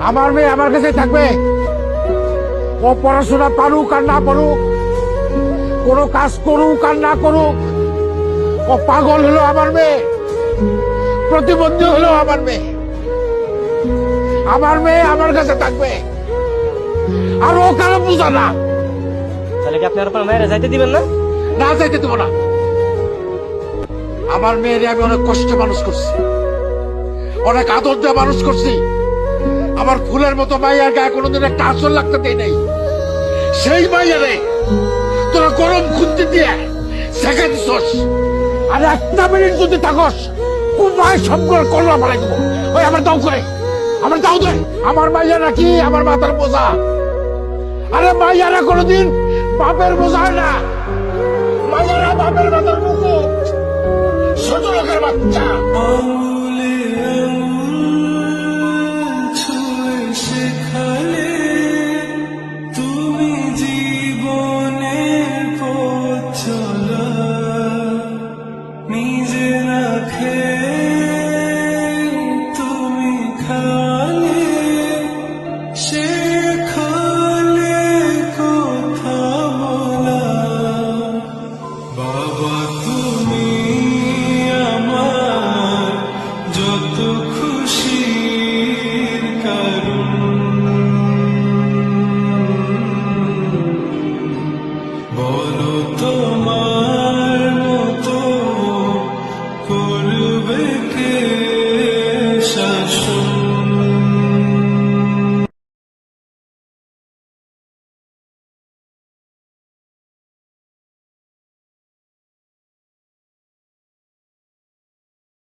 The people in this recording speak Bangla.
আমার মেয়ে আমার কাছে থাকবে। ও পড়াশোনা পারুক আর না পারুক, কোনো কাজ করুক আর না করুক, ও পাগল হলো আমার মেয়ে, প্রতিবন্ধী হলো আমার মেয়ে। আমার মেয়ে আমার কাছে থাকবে, আর ও কারো বুঝা না। তাহলে কি আপনি আর আপনার মায়েরা যাইতে দিবেন না? না, যাইতে দেবো না। আমার মেয়েরে আমি অনেক কষ্টে মানুষ করছি, অনেক আদর দিয়ে মানুষ করছি। আমার ফুলের মতো মাইয়ার গায়ে কোনোদিন একটা আসর লাগতে দেয় নাই। সেই মাইয়ারে তোরা গরম খুঁজতে দিয়ে শেখা দিছস। আর একটা মিনিট যদি থাকস, কুমায় সবগুলো করলা ফেলাই দেবো। ওই আমার দাও করে, আমার দাও দে। আমার মাইয়ারা কি আমার মাথার বোঝা? আরে মাইয়ারা কোনোদিন বাপের বোঝা হয় না। মাইয়ারা বাপের মাথার মুকুট, ছোট লোকের বাচ্চা। যত খুশি